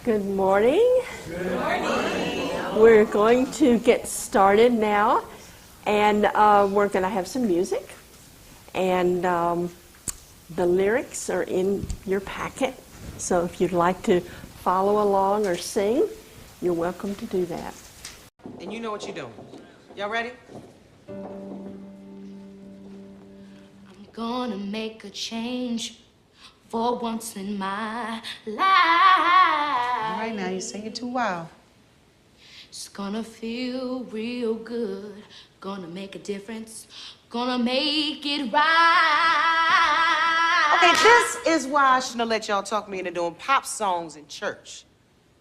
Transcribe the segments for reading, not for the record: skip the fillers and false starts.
Good morning. Good morning. We're going to get started now, and we're going to have some music, and the lyrics are in your packet, so if you'd like to follow along or sing, you're welcome to do that. And you know what you're doing. Y'all ready? I'm gonna make a change for once in my life. All right, now you sing it too wild. It's gonna feel real good. Gonna make a difference. Gonna make it right. Okay, this is why I shouldn't have let y'all talk me into doing pop songs in church.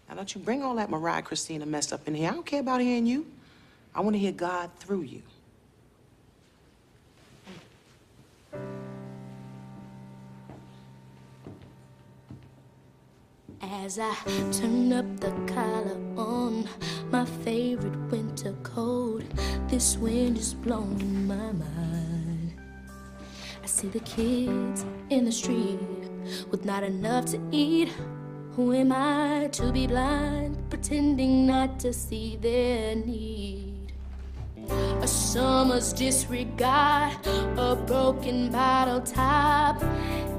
Now, don't you bring all that Mariah Christina mess up in here. I don't care about hearing you. I want to hear God through you. As I turn up the collar on my favorite winter coat, this wind is blowing my mind. I see the kids in the street with not enough to eat. Who am I to be blind, pretending not to see their need? A summer's disregard, a broken bottle top,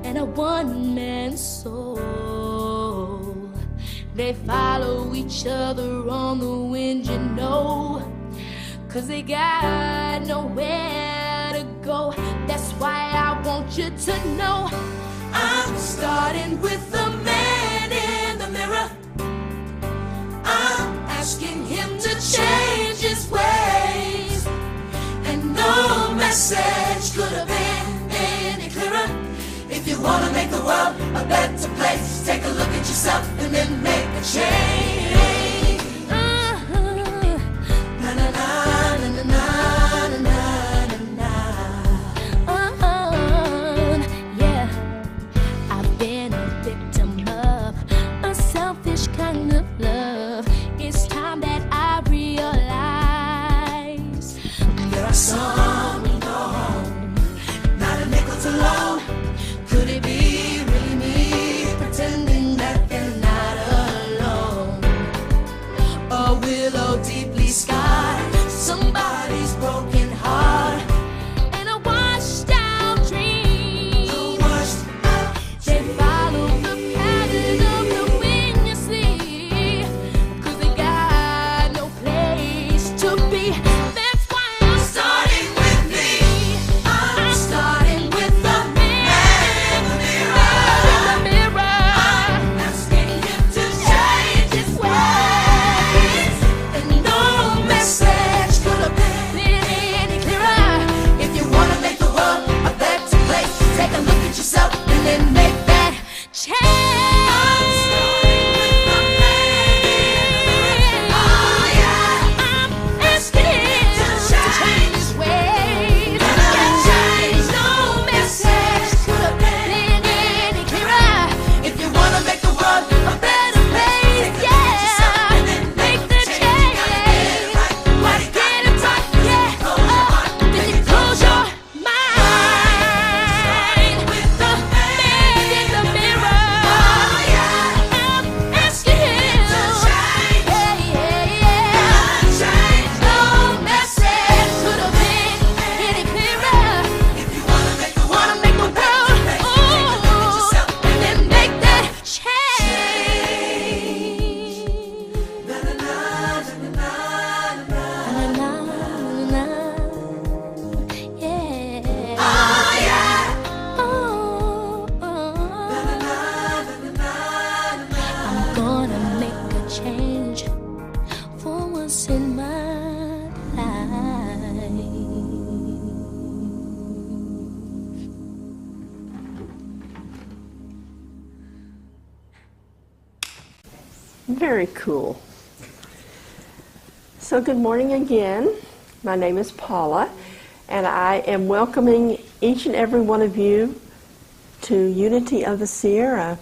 and a one-man soul. They follow each other on the wind, you know, 'cause they got nowhere to go. That's why I want you to know I'm starting with the man in the mirror. I'm asking him to change his ways, and no message could have been any clearer. If you wanna make the world a better place, take a look at yourself and then make a change. Na na na na na na na na. Yeah, I've been a victim of a selfish kind of love. It's time that I realize there are some we know, not a nickel to loan. Could it be really me pretending that they're not alone? A willow deeply scarred, somebody's broken heart, and a washed out dream. They follow the pattern of the wind you see, 'cause they got no place to be. That's why I'm starting with me. I'm starting with the man in the mirror. I'm asking him to change his ways, and no message could have been any clearer. If you wanna make the world a better place, take a look at yourself and then make that change. I'm starting with the man in the mirror. Oh yeah, I'm asking him to change his ways. No message could have been any clearer. If you wanna make the world a better place, yeah, make the change. Let's get it right, yeah. Then you close your mind with the man in the mirror. I'm asking him to change. No message could have been any clearer. If you wanna make the world, and then make that change. Na na na na na na na na. Yeah. Oh yeah. Oh. I'm gonna make a change for once in my life. Very cool. So good morning again. My name is Paula, and I am welcoming each and every one of you to Unity of the Sierra.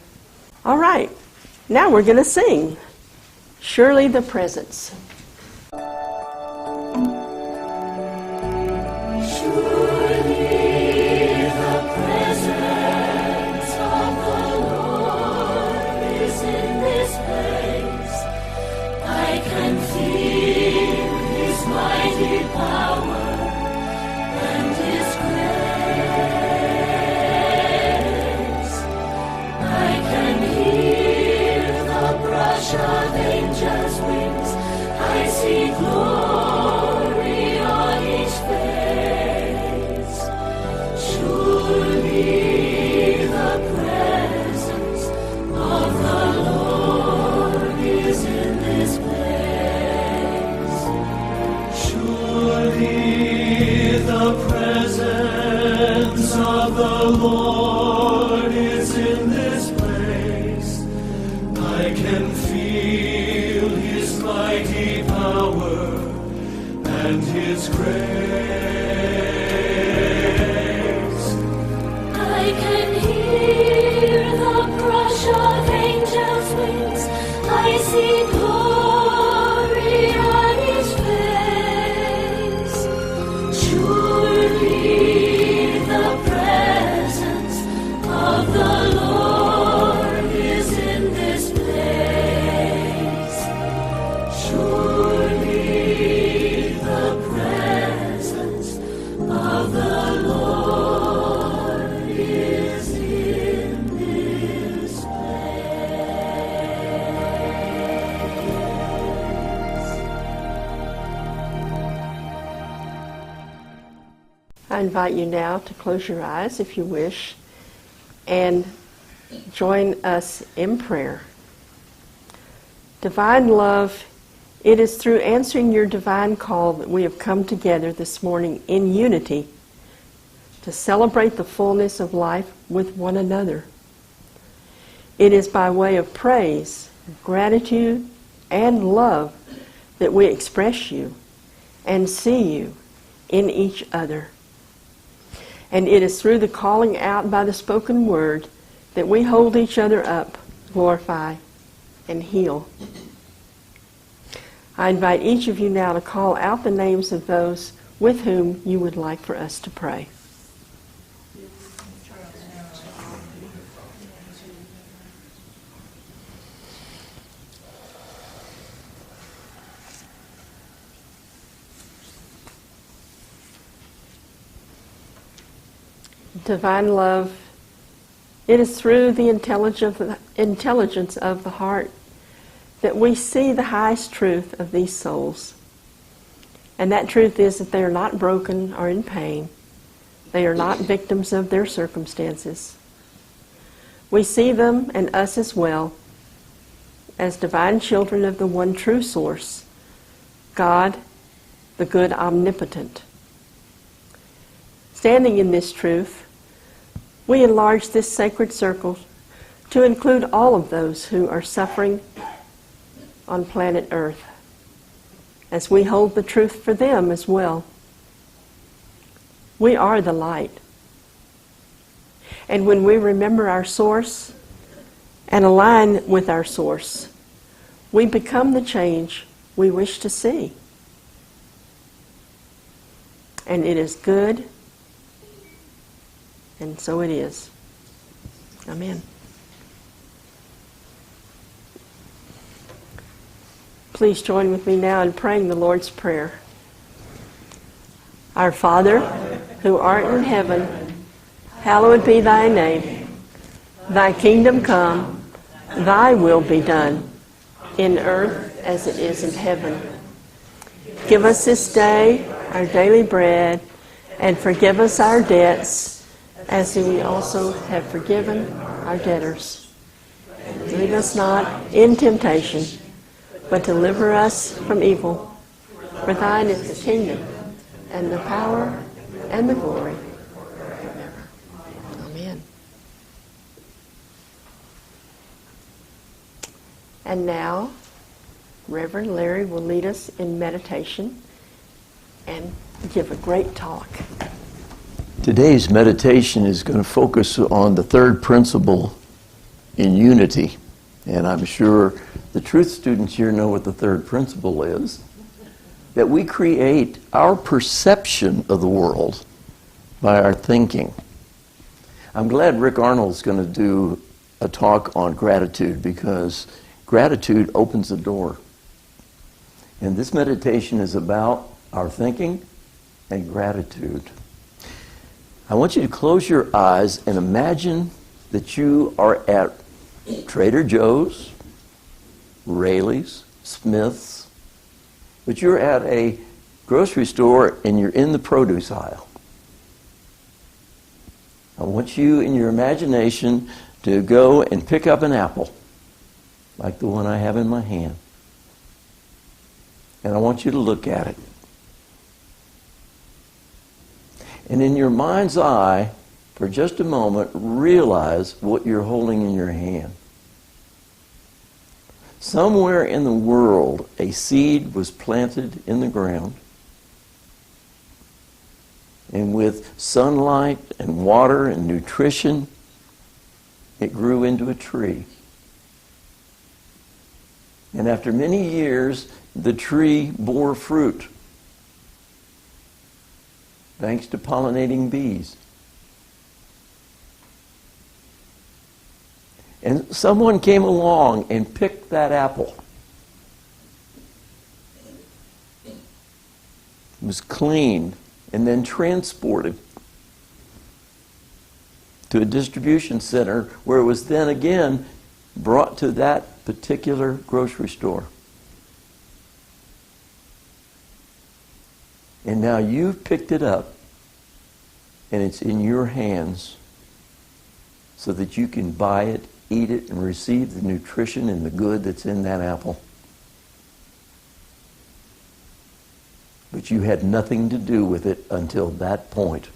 All right, now we're going to sing Surely the Presence. Presence of the Lord is in this place. mighty power and His grace. I can hear the brush of angels' wings. I see glory on each face. Surely the presence of the Lord is in this place. Surely the presence of the Lord is in this place. I can feel His mighty power and His grace. I can hear the brush of angels' wings. I see glory on each face. Surely the presence of the Lord is in this place. Surely the presence of the Lord is in this I invite you now to close your eyes if you wish and join us in prayer. Divine love, it is through answering your divine call that we have come together this morning in unity to celebrate the fullness of life with one another. It is by way of praise, gratitude, and love that we express you and see you in each other. And it is through the calling out by the spoken word that we hold each other up, glorify, and heal. I invite each of you now to call out the names of those with whom you would like for us to pray. Divine love, it is through the intelligence of the heart that we see the highest truth of these souls. And that truth is that they are not broken or in pain. They are not victims of their circumstances. We see them, and us as well, as divine children of the one true source, God, the good omnipotent. Standing in this truth, we enlarge this sacred circle to include all of those who are suffering on planet Earth, as we hold the truth for them as well. We are the light. And when we remember our source and align with our source, we become the change we wish to see. And it is good, and so it is. Amen. Please join with me now in praying the Lord's Prayer. Our Father, who art in heaven, hallowed be thy name. Thy kingdom come, thy will be done, in earth as it is in heaven. Give us this day our daily bread, and forgive us our debts, as we also have forgiven our debtors. Lead us not in temptation, but deliver us from evil. For thine is the kingdom, and the power, and the glory, forever. Amen. And now, Reverend Larry will lead us in meditation and give a great talk. Today's meditation is going to focus on the third principle in unity. And I'm sure the truth students here know what the third principle is. That we create our perception of the world by our thinking. I'm glad Rick Arnold's going to do a talk on gratitude, because gratitude opens the door. And this meditation is about our thinking and gratitude. I want you to close your eyes and imagine that you are at Trader Joe's, Raley's, Smith's, but you're at a grocery store and you're in the produce aisle. I want you in your imagination to go and pick up an apple, like the one I have in my hand. And I want you to look at it. And in your mind's eye, for just a moment, realize what you're holding in your hand. Somewhere in the world, a seed was planted in the ground. And with sunlight and water and nutrition, it grew into a tree. And after many years, the tree bore fruit, thanks to pollinating bees. And someone came along and picked that apple. It was cleaned and then transported to a distribution center where it was then again brought to that particular grocery store. And now you've picked it up and it's in your hands so that you can buy it, eat it, and receive the nutrition and the good that's in that apple. But you had nothing to do with it until that point.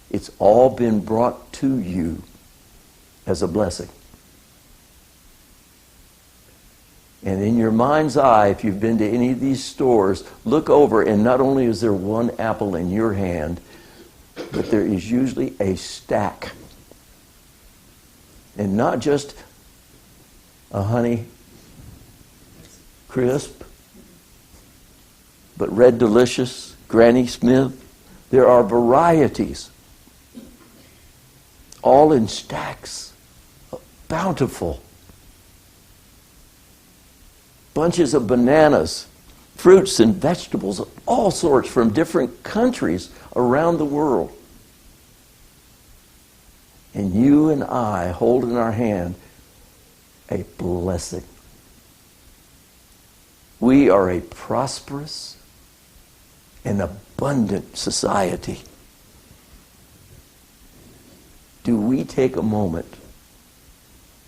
It's all been brought to you as a blessing. And in your mind's eye, if you've been to any of these stores, look over and not only is there one apple in your hand, but there is usually a stack. And not just a Honey Crisp, but Red Delicious, Granny Smith. There are varieties, all in stacks, bountiful. Bunches of bananas, fruits and vegetables of all sorts from different countries around the world. And you and I hold in our hand a blessing. We are a prosperous and abundant society. Do we take a moment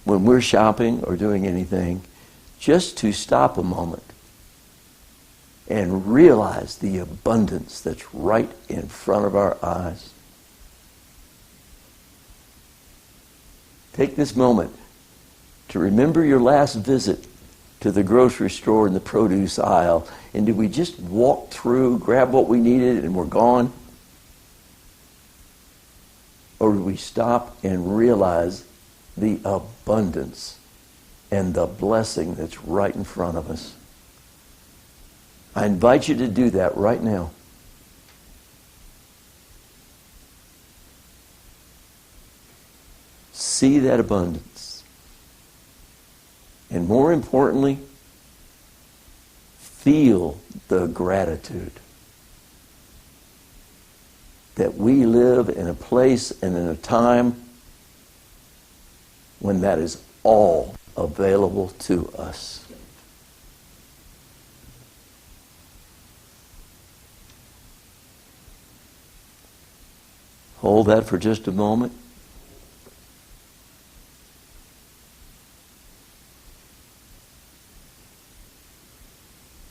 when we're shopping or doing anything just to stop a moment and realize the abundance that's right in front of our eyes? Take this moment to remember your last visit to the grocery store in the produce aisle. And did we just walk through, grab what we needed, and we're gone? Or did we stop and realize the abundance and the blessing that's right in front of us? I invite you to do that right now. See that abundance. And more importantly, feel the gratitude that we live in a place and in a time when that is all available to us. Hold that for just a moment.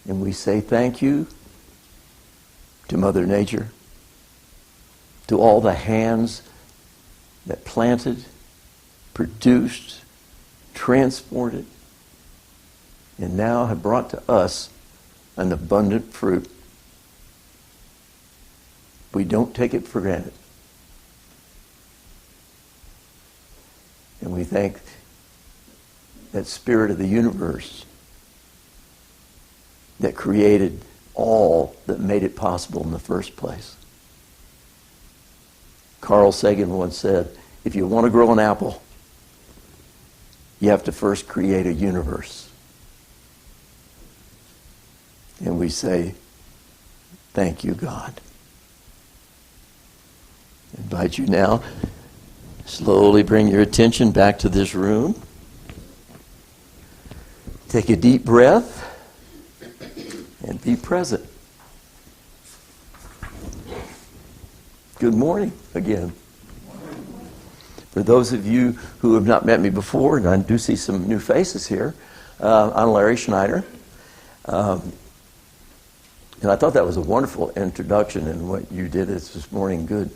And we say thank you to Mother Nature, to all the hands that planted, produced, transported, and now have brought to us an abundant fruit. We don't take it for granted. And we thank that Spirit of the universe that created all that made it possible in the first place. Carl Sagan once said, if you want to grow an apple, you have to first create a universe. And we say, thank you, God. I invite you now, slowly bring your attention back to this room. Take a deep breath and be present. Good morning again. For those of you who have not met me before, and I do see some new faces here, I'm Larry Schneider. And I thought that was a wonderful introduction, and what you did is this morning good.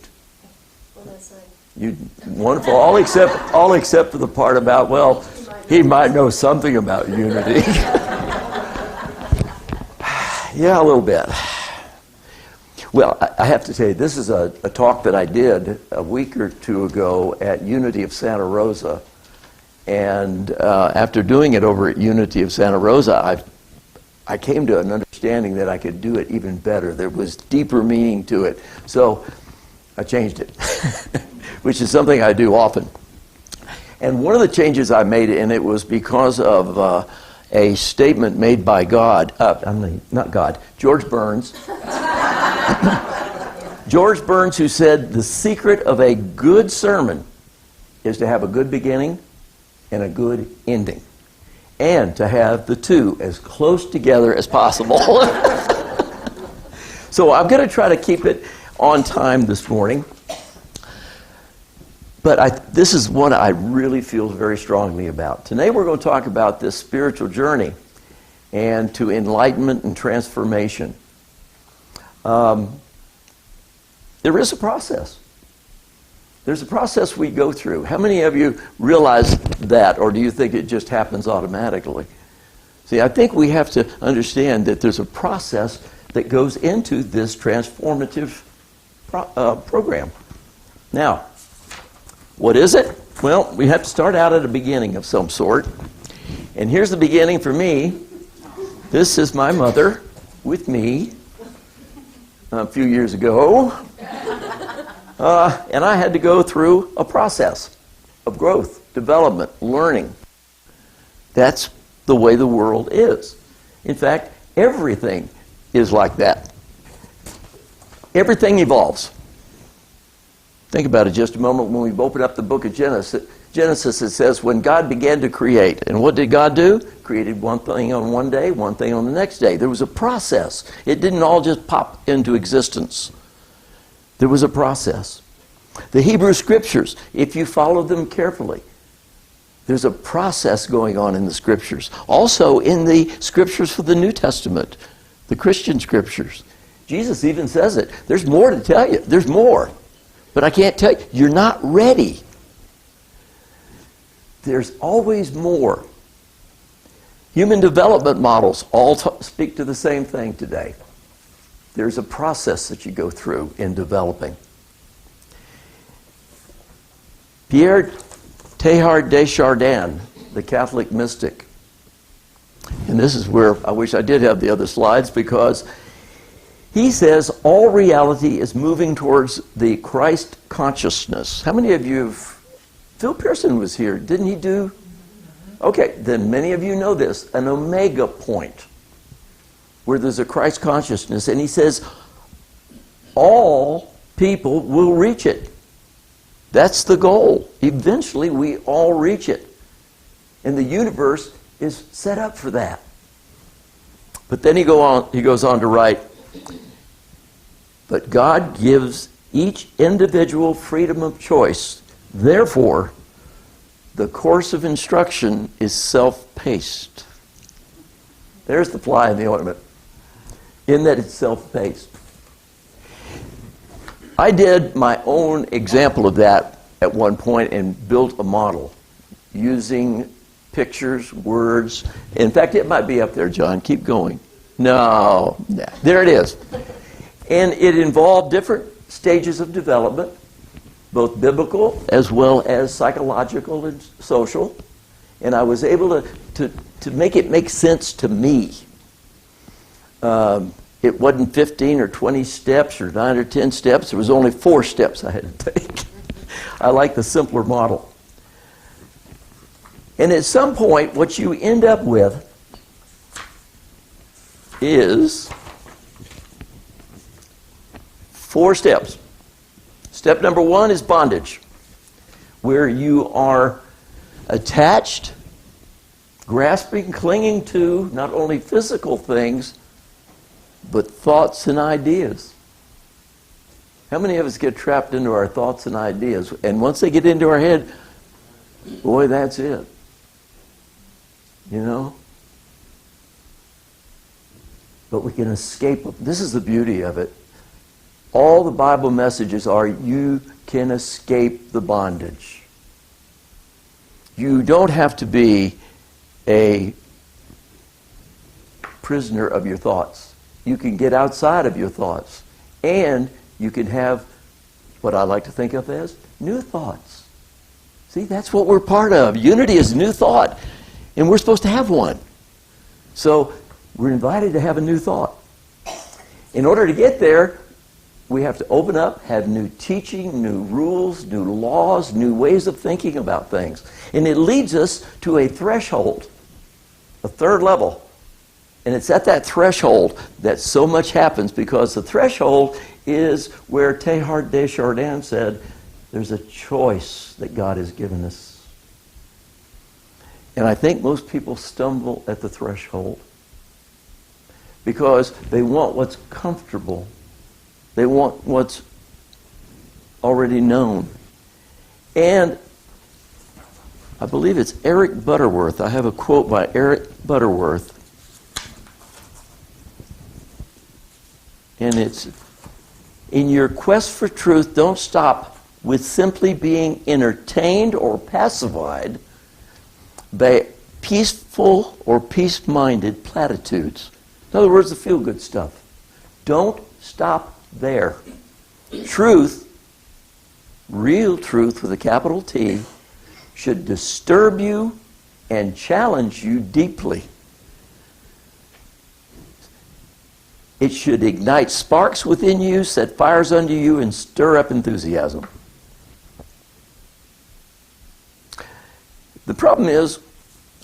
Well, that's like, You wonderful, all except for the part about, well, he might know something about unity. Yeah, a little bit. Well, I have to say, this is a talk that I did a week or two ago at Unity of Santa Rosa. And after doing it over at Unity of Santa Rosa, I came to an understanding that I could do it even better. There was deeper meaning to it. So I changed it, which is something I do often. And one of the changes I made in it was because of a statement made by George Burns. George Burns, who said, the secret of a good sermon is to have a good beginning and a good ending, and to have the two as close together as possible. So I'm going to try to keep it on time this morning. But this is what I really feel very strongly about. Today we're going to talk about this spiritual journey and to enlightenment and transformation. There is a process. There's a process we go through. How many of you realize that, or do you think it just happens automatically? See, I think we have to understand that there's a process that goes into this transformative program. Now, what is it? Well, we have to start out at a beginning of some sort. And here's the beginning for me. This is my mother with me a few years ago. And I had to go through a process of growth, development, learning. That's the way the world is. In fact, everything is like that. Everything evolves. Think about it just a moment. When we open up the book of Genesis, it says, when God began to create. And what did God do? Created one thing on one day, one thing on the next day. There was a process. It didn't all just pop into existence. There was a process. The Hebrew Scriptures, if you follow them carefully, there's a process going on in the Scriptures. Also in the Scriptures for the New Testament, the Christian Scriptures. Jesus even says it. There's more to tell you. There's more. But I can't tell you. You're not ready. There's always more. Human development models all speak to the same thing today. There's a process that you go through in developing. Pierre Teilhard de Chardin, the Catholic mystic, and this is where I wish I did have the other slides, because he says all reality is moving towards the Christ consciousness. How many of you Phil Pearson was here, didn't he do? Okay, then many of you know this, an omega point, where there's a Christ consciousness, and he says all people will reach it. That's the goal. Eventually we all reach it. And the universe is set up for that. But then he goes on to write, but God gives each individual freedom of choice. Therefore, the course of instruction is self-paced. There's the fly in the ointment, in that it's self-paced. I did my own example of that at one point and built a model using pictures, words. In fact, it might be up there, John. Keep going. No. There it is. And it involved different stages of development, both biblical as well as psychological and social. And I was able to make it make sense to me. It wasn't 15 or 20 steps or 9 or 10 steps. There was only 4 steps I had to take. I like the simpler model. And at some point, what you end up with is 4 steps. Step number 1 is bondage, where you are attached, grasping, clinging to not only physical things, but thoughts and ideas. How many of us get trapped into our thoughts and ideas? And once they get into our head, boy, that's it. You know? But we can escape. This is the beauty of it. All the Bible messages are you can escape the bondage. You don't have to be a prisoner of your thoughts. You can get outside of your thoughts. And you can have what I like to think of as new thoughts. See, that's what we're part of. Unity is new thought. And we're supposed to have one. So we're invited to have a new thought. In order to get there, we have to open up, have new teaching, new rules, new laws, new ways of thinking about things. And it leads us to a threshold, a third level. And it's at that threshold that so much happens, because the threshold is where Teilhard de Chardin said, there's a choice that God has given us. And I think most people stumble at the threshold because they want what's comfortable. They want what's already known. And I believe it's Eric Butterworth. I have a quote by Eric Butterworth. And it's, in your quest for truth, don't stop with simply being entertained or pacified by peaceful or peace-minded platitudes. In other words, the feel-good stuff. Don't stop there. Truth, real truth with a capital T, should disturb you and challenge you deeply. It should ignite sparks within you, set fires under you, and stir up enthusiasm. The problem is,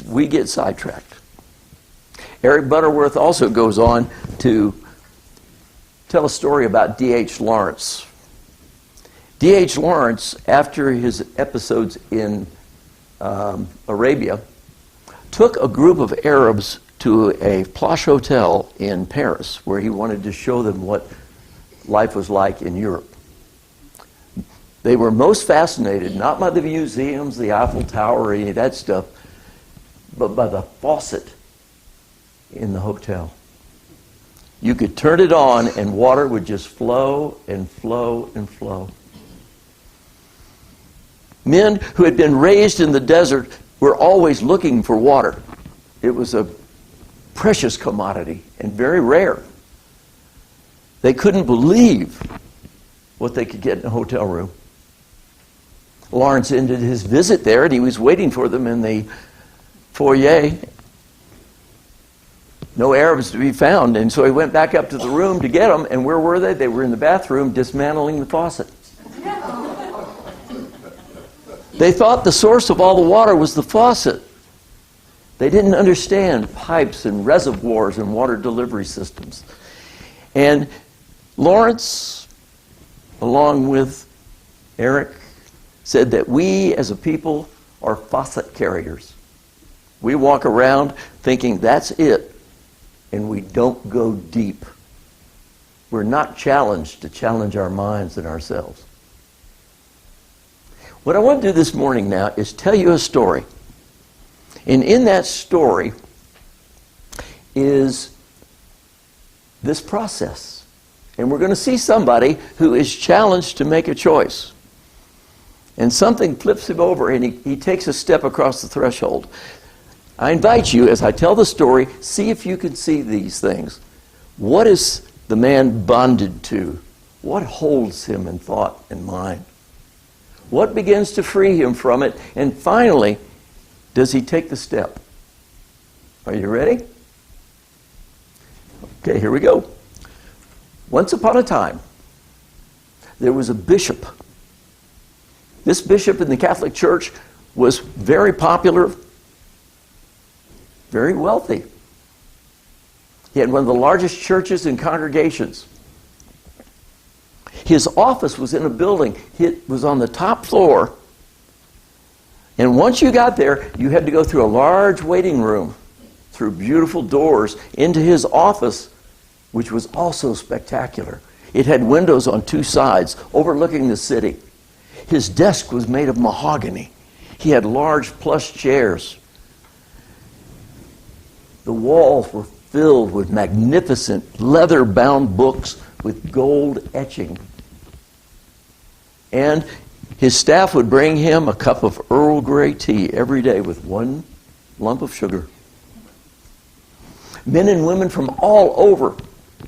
we get sidetracked. Eric Butterworth also goes on to tell a story about D.H. Lawrence. D.H. Lawrence, after his episodes in Arabia, took a group of Arabs to a plush hotel in Paris where he wanted to show them what life was like in Europe. They were most fascinated, not by the museums, the Eiffel Tower, or any of that stuff, but by the faucet in the hotel. You could turn it on and water would just flow and flow and flow. Men who had been raised in the desert were always looking for water. It was a precious commodity and very rare. They couldn't believe what they could get in a hotel room. Lawrence ended his visit there and he was waiting for them in the foyer. No Arabs to be found, and so he went back up to the room to get them, and where were they? They were in the bathroom dismantling the faucet. They thought the source of all the water was the faucet. They didn't understand pipes and reservoirs and water delivery systems. And Lawrence, along with Eric, said that we as a people are faucet carriers. We walk around thinking that's it, and we don't go deep. We're not challenged to challenge our minds and ourselves. What I want to do this morning now is tell you a story. And in that story is this process. And we're going to see somebody who is challenged to make a choice. And something flips him over and he takes a step across the threshold. I invite you, as I tell the story, see if you can see these things. What is the man bonded to? What holds him in thought and mind? What begins to free him from it? And finally, does he take the step? Are you ready? Okay, here we go. Once upon a time, there was a bishop. This bishop in the Catholic Church was very popular, very wealthy. He had one of the largest churches and congregations. His office was in a building. It was on the top floor. And once you got there, you had to go through a large waiting room, through beautiful doors, into his office, which was also spectacular. It had windows on two sides, overlooking the city. His desk was made of mahogany. He had large plush chairs. The walls were filled with magnificent leather-bound books with gold etching. And his staff would bring him a cup of Earl Grey tea every day with one lump of sugar. Men and women from all over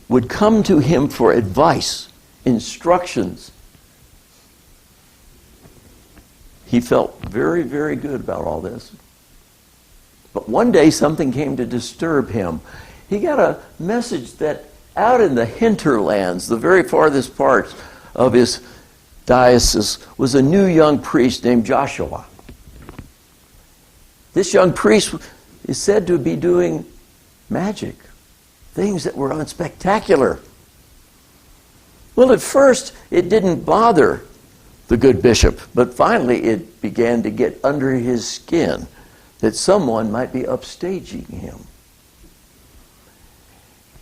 would come to him for advice, instructions. He felt very, very good about all this. But one day something came to disturb him. He got a message that out in the hinterlands, the very farthest parts of his diocese, was a new young priest named Joshua. This young priest is said to be doing magic, things that were unspectacular. Well, at first, it didn't bother the good bishop, but finally it began to get under his skin that someone might be upstaging him.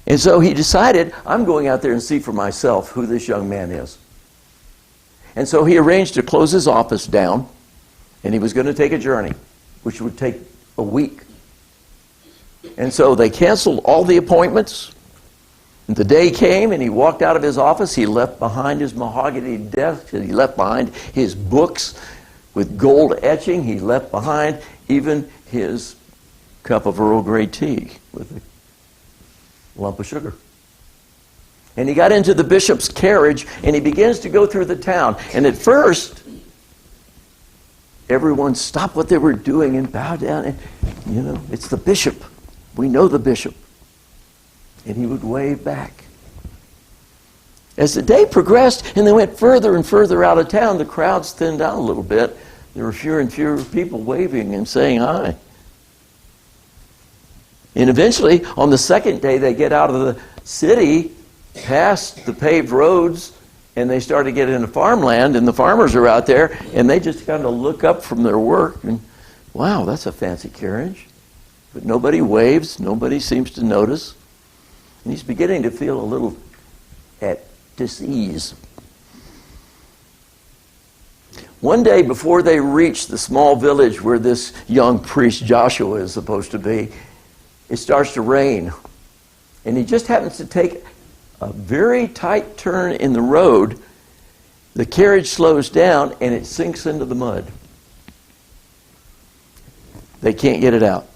And so he decided, I'm going out there and see for myself who this young man is. And so he arranged to close his office down, and he was going to take a journey, which would take a week. And so they canceled all the appointments. And the day came, and he walked out of his office. He left behind his mahogany desk, and he left behind his books with gold etching. He left behind even his cup of Earl Grey tea with a lump of sugar. And he got into the bishop's carriage, and he begins to go through the town. And at first, everyone stopped what they were doing and bowed down. And, it's the bishop. We know the bishop. And he would wave back. As the day progressed and they went further and further out of town, the crowds thinned out a little bit. There were fewer and fewer people waving and saying hi. And eventually, on the second day, they get out of the city, past the paved roads, and they start to get into farmland, and the farmers are out there, and they just kind of look up from their work, and wow, that's a fancy carriage. But nobody waves, nobody seems to notice. And he's beginning to feel a little at dis-ease. One day before they reach the small village where this young priest Joshua is supposed to be, it starts to rain. And he just happens to take a very tight turn in the road. The carriage slows down and it sinks into the mud. They can't get it out.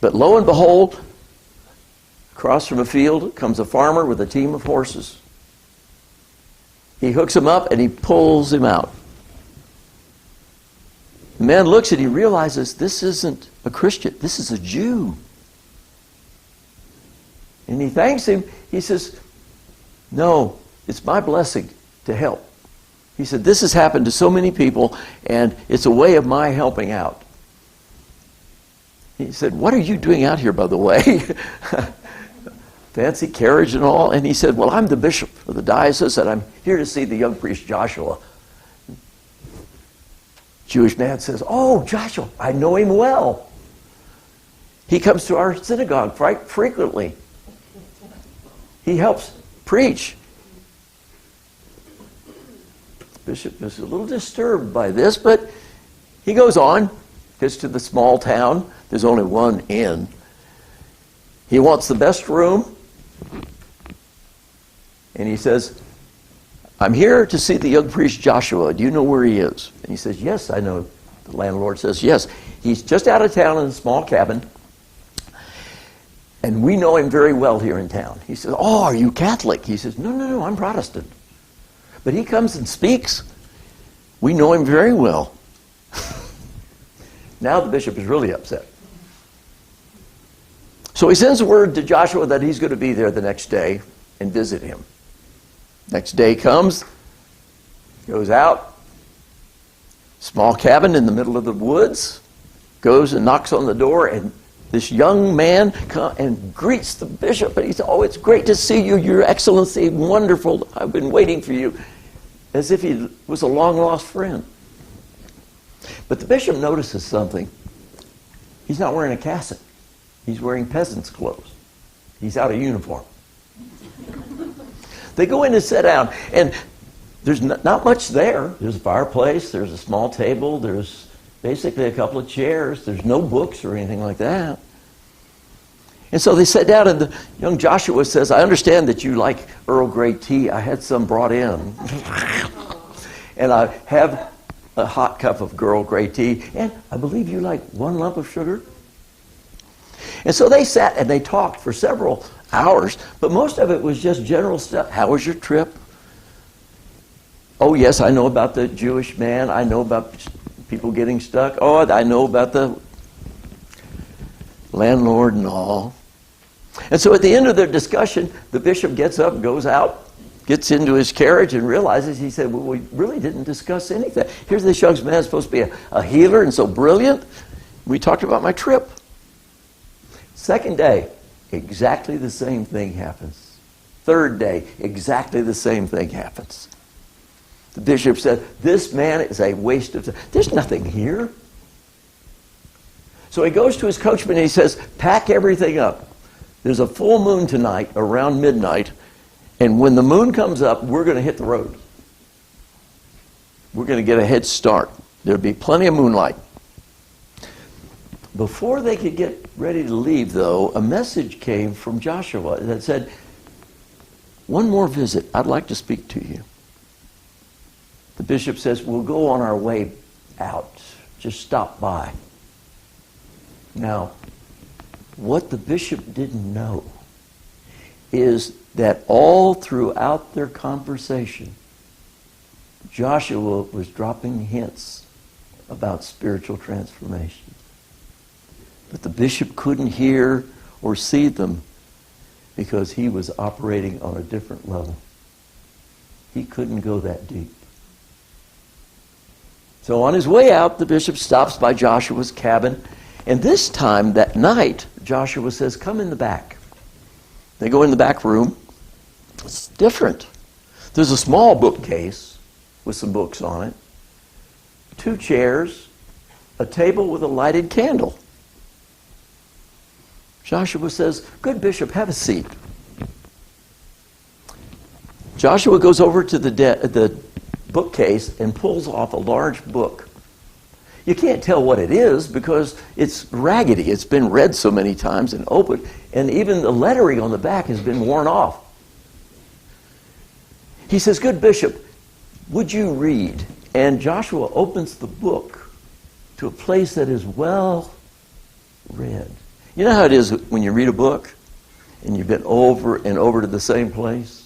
But lo and behold, across from a field comes a farmer with a team of horses. He hooks him up and he pulls him out. The man looks and he realizes this isn't a Christian, this is a Jew. And he thanks him. He says, no, it's my blessing to help. He said, this has happened to so many people, and it's a way of my helping out. He said, what are you doing out here, by the way? Fancy carriage and all. And he said, well, I'm the bishop of the diocese, and I'm here to see the young priest Joshua. Jewish man says, oh, Joshua, I know him well. He comes to our synagogue frequently. He helps preach. The bishop is a little disturbed by this, but he goes on, gets to the small town. There's only one inn. He wants the best room. And he says, I'm here to see the young priest Joshua. Do you know where he is? And he says, yes, I know. The landlord says, yes. He's just out of town in a small cabin. And we know him very well here in town. He says, oh, are you Catholic? He says, no, I'm Protestant. But he comes and speaks. We know him very well. Now the bishop is really upset. So he sends word to Joshua that he's going to be there the next day and visit him. Next day comes, goes out, small cabin in the middle of the woods, goes and knocks on the door, and this young man comes and greets the bishop, and he said, "Oh, it's great to see you, Your Excellency, wonderful. I've been waiting for you," as if he was a long-lost friend. But the bishop notices something. He's not wearing a cassock. He's wearing peasant's clothes. He's out of uniform. They go in to sit down, and there's not much there. There's a fireplace, there's a small table, there's basically a couple of chairs. There's no books or anything like that. And so they sat down, and the young Joshua says, "I understand that you like Earl Grey tea. I had some brought in. And I have a hot cup of Earl Grey tea, and I believe you like 1 lump of sugar." And so they sat and they talked for several hours, but most of it was just general stuff. "How was your trip?" "Oh, yes, I know about the Jewish man. I know about people getting stuck. Oh, I know about the landlord and all." And so at the end of their discussion, the bishop gets up, goes out, gets into his carriage, and realizes, he said, "Well, we really didn't discuss anything. Here's this young man supposed to be a healer and so brilliant. We talked about my trip." Second day, exactly the same thing happens. Third day, exactly the same thing happens. The bishop said, "This man is a waste of time. There's nothing here." So he goes to his coachman and he says, "Pack everything up. There's a full moon tonight around midnight, and when the moon comes up, we're going to hit the road. We're going to get a head start. There'll be plenty of moonlight." Before they could get ready to leave, though, a message came from Joshua that said, "One more visit. I'd like to speak to you." The bishop says, "We'll go on our way out. Just stop by." Now, what the bishop didn't know is that all throughout their conversation, Joshua was dropping hints about spiritual transformation. But the bishop couldn't hear or see them because he was operating on a different level. He couldn't go that deep. So on his way out, the bishop stops by Joshua's cabin, and this time, that night, Joshua says, "Come in the back." They go in the back room. It's different. There's a small bookcase with some books on it, 2 chairs, a table with a lighted candle. Joshua says, "Good bishop, have a seat." Joshua goes over to the bookcase and pulls off a large book. You can't tell what it is because it's raggedy. It's been read so many times and opened, and even the lettering on the back has been worn off. He says, "Good bishop, would you read?" And Joshua opens the book to a place that is well read. You know how it is when you read a book and you've been over and over to the same place?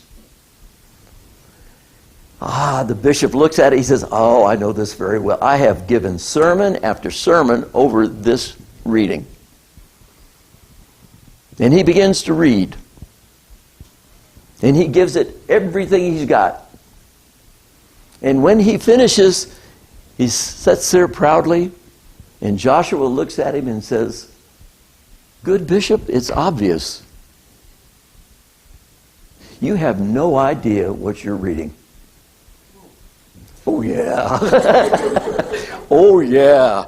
The bishop looks at it. He says, "Oh, I know this very well. I have given sermon after sermon over this reading." And he begins to read. And he gives it everything he's got. And when he finishes, he sits there proudly, and Joshua looks at him and says, "Good bishop, it's obvious. You have no idea what you're reading." Oh, yeah. Oh, yeah.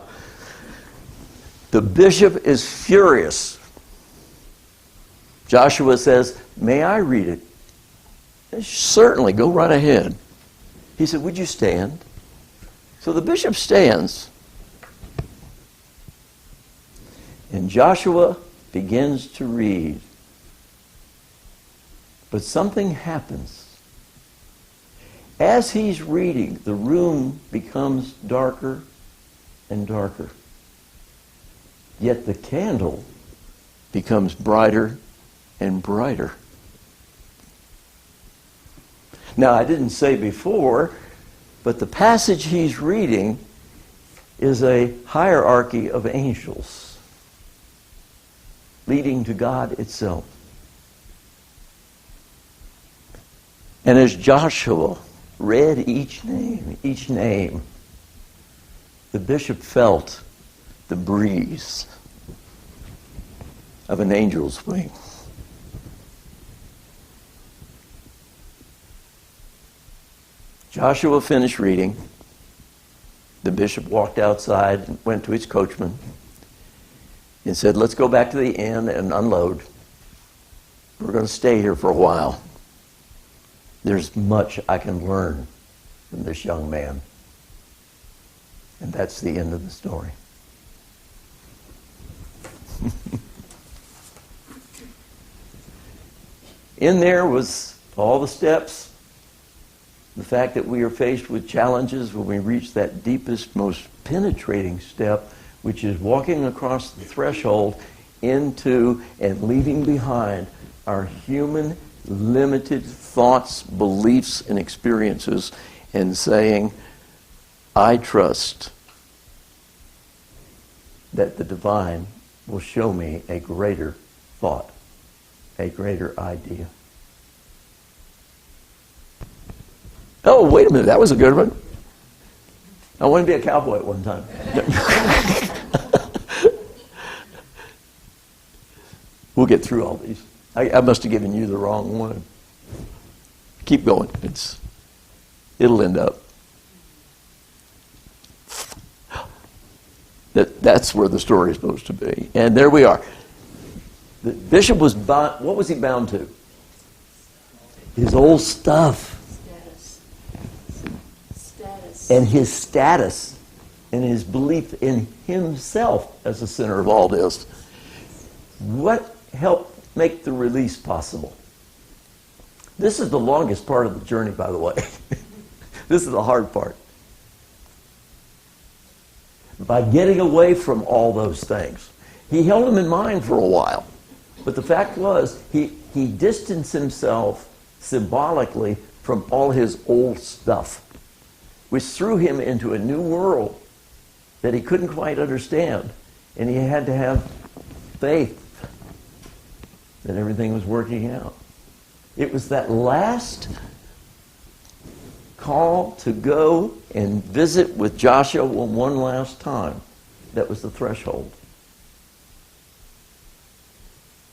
The bishop is furious. Joshua says, "May I read it?" "Certainly, go right ahead." He said, "Would you stand?" So the bishop stands. And Joshua begins to read. But something happens. As he's reading, the room becomes darker and darker. Yet the candle becomes brighter and brighter. Now, I didn't say before, but the passage he's reading is a hierarchy of angels leading to God itself. And as Joshua read each name, the bishop felt the breeze. of an angel's wing. Joshua finished reading. The bishop walked outside and went to his coachman and said, let's go back to the inn and unload. We're going to stay here for a while. There's much I can learn from this young man. And that's the end of the story. In there was all the steps, the fact that we are faced with challenges when we reach that deepest, most penetrating step, which is walking across the threshold into and leaving behind our human, limited thoughts, beliefs, and experiences, and saying, I trust that the divine will show me a greater thought, a greater idea. Oh, wait a minute, that was a good one. I wanted to be a cowboy at one time. We'll get through all these. I must have given you the wrong one. Keep going. It'll end up. That's where the story is supposed to be. And there we are. The bishop was bound. What was he bound to? His old stuff. Status. And his status and his belief in himself as the center of all this. What helped make the release possible? This is the longest part of the journey, by the way. This is the hard part. By getting away from all those things. He held them in mind for a while. But the fact was, he distanced himself symbolically from all his old stuff, which threw him into a new world that he couldn't quite understand. And he had to have faith that everything was working out. It was that last call to go and visit with Joshua one last time that was the threshold.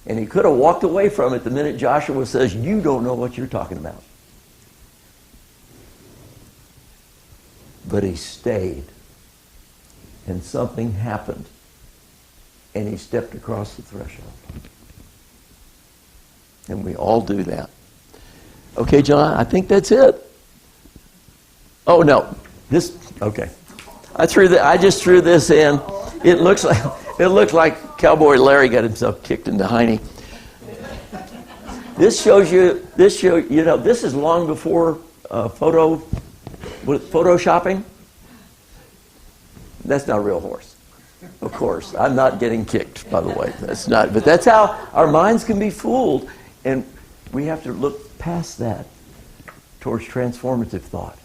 And he could have walked away from it the minute Joshua says, you don't know what you're talking about. But he stayed. And something happened. And he stepped across the threshold. And we all do that. Okay, John, I think that's it. Oh, no. Okay. I just threw this in. It looks like Cowboy Larry got himself kicked in the hiney. This is long before photoshopping. That's not a real horse. Of course. I'm not getting kicked, by the way. But that's how our minds can be fooled. And we have to look past that towards transformative thought,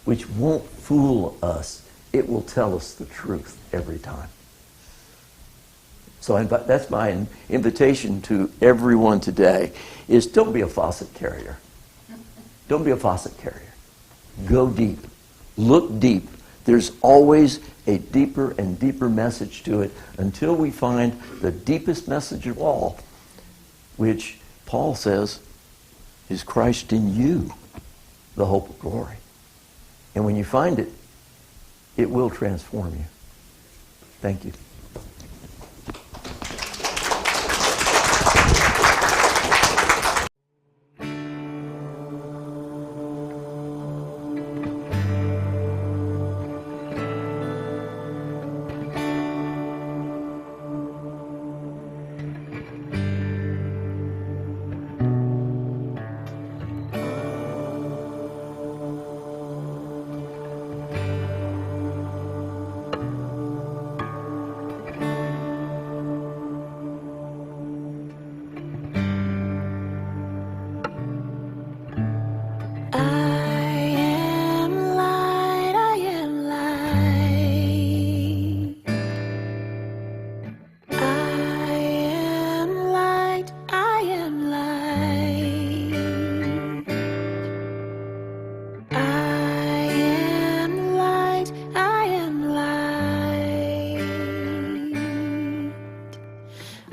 which won't fool us. It will tell us the truth every time. So that's my invitation to everyone today, is don't be a faucet carrier. Don't be a faucet carrier. Go deep. Look deep. There's always a deeper and deeper message to it until we find the deepest message of all, which Paul says is Christ in you, the hope of glory. And when you find it, it will transform you. Thank you.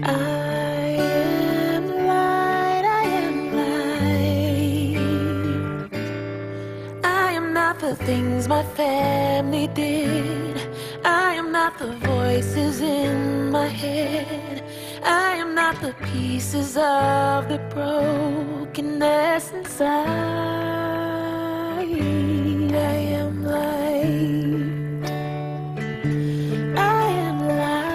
I things my family did. I am not the voices in my head. I am not the pieces of the brokenness inside. I am light. I am light.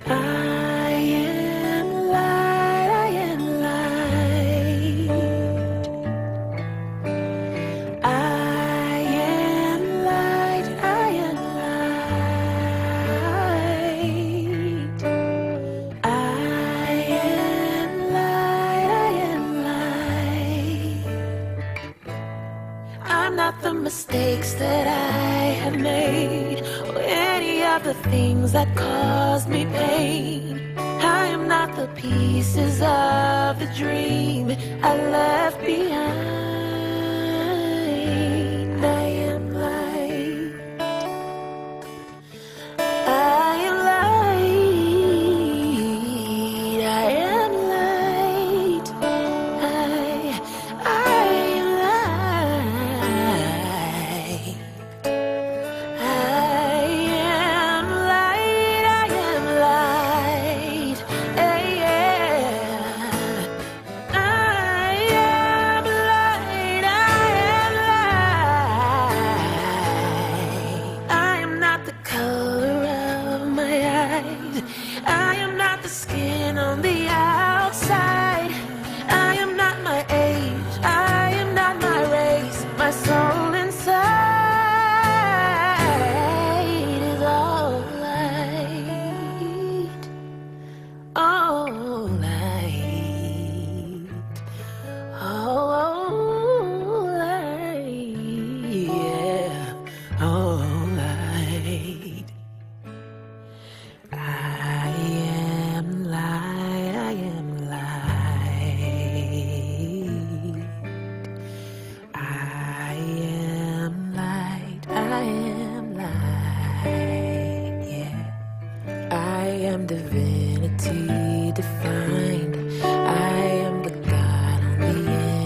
I am light. I am light. I am light. I am light. I am light. I am light. I'm not the mistakes that I have made, or any of the things that caused me pain. I am not the pieces of the dream I left behind. I am light. I am light. I am light. I am light. I am light. I am light. I am light. I am light. I am not the color of my eyes. I am not the skin on the outside. I am not my age. I am not my race. My soul inside is all light. All light. All light. Yeah. All light. I am light. I am light. I am light. I am light. Yeah. I am divinity defined. I am the God on the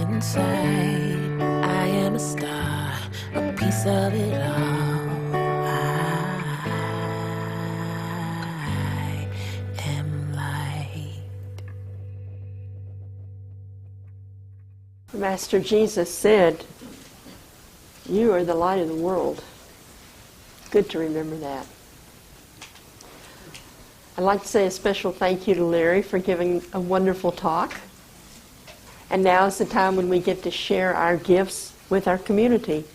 inside. I am a star, a piece of it all. I am light. Master Jesus said, "You are the light of the world." Good to remember that. I'd like to say a special thank you to Larry for giving a wonderful talk. And now is the time when we get to share our gifts with our community.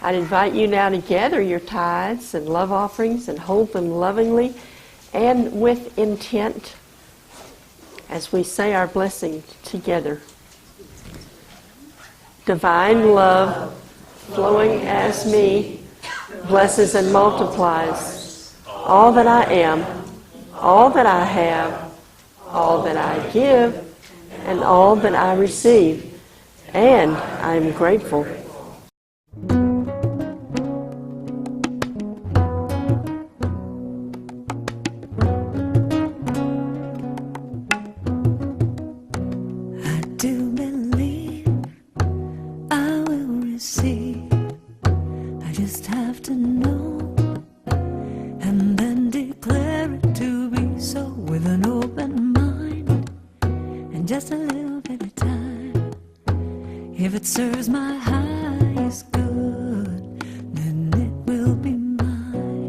I'd invite you now to gather your tithes and love offerings and hold them lovingly and with intent as we say our blessing together. Divine love flowing as me blesses and multiplies all that I am, all that I have, all that I give, and all that I receive. And I am grateful. I do believe I will receive. I just have to know and then declare it to be so with an open mind and just a little bit of time. If it serves my highest good, then it will be mine.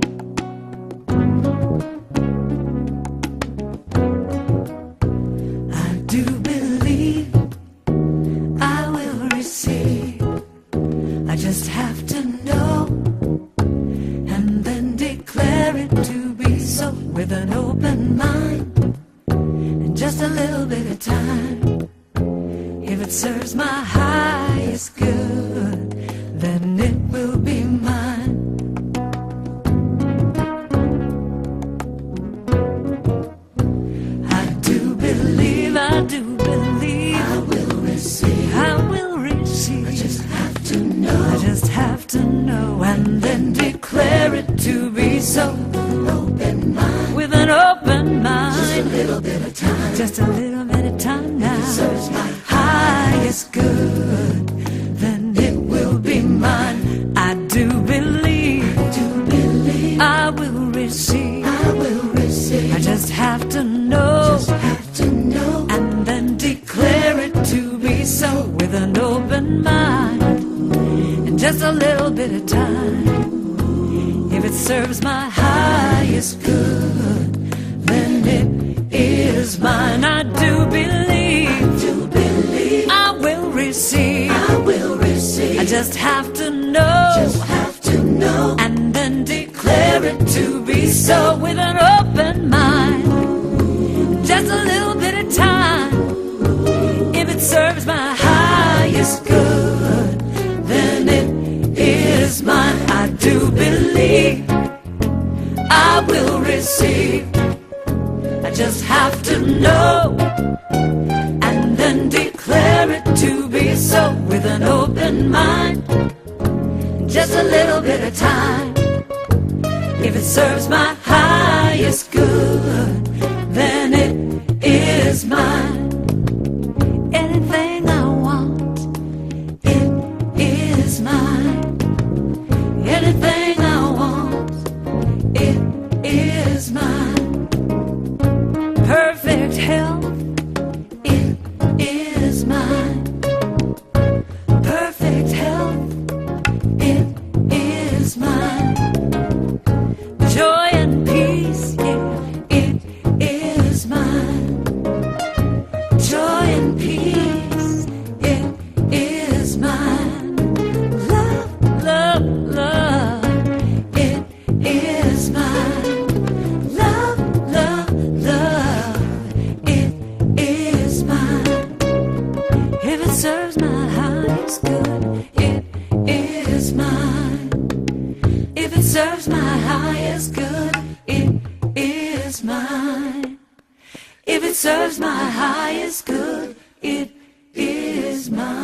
I do believe I will receive. I just have to know and then declare it to be so with an open mind and just a little bit of time. If it serves my highest good, then it will be mine. I do believe I will receive. I will receive. I just have to know. I just have to know and then declare it to be so. With an open mind. Just a little bit of time. Just a little bit of time now. It serves my highest is good, then it will be mine. I do believe, I will receive, I just have to know, and then declare it to be so with an open mind, and just a little bit of time. If it serves my highest good, then it is mine. I do believe, I will receive, I just have to know, and then declare it to be so with an open mind, just a little bit of time. If it serves my highest good, then it is mine. I do believe, I will receive, I just have to know, and then declare it to be so with an open mind, just a little bit of time. If it serves my highest good, then it is mine. Anything I want, it is mine. Anything I want, it is mine. Perfect health, it is mine. Perfect health, it is mine. Joy and peace, yeah, it is mine. Joy and peace, it is mine. Love, love, love, it is mine. Love, love, love, it is mine. If it serves my highest good, it is mine. If it serves my highest good, it is mine. If it serves my highest good, it is mine.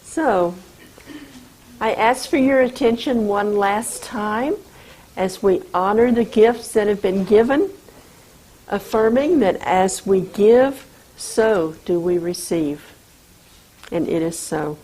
So, I ask for your attention one last time as we honor the gifts that have been given, affirming that as we give, so do we receive. And it is so.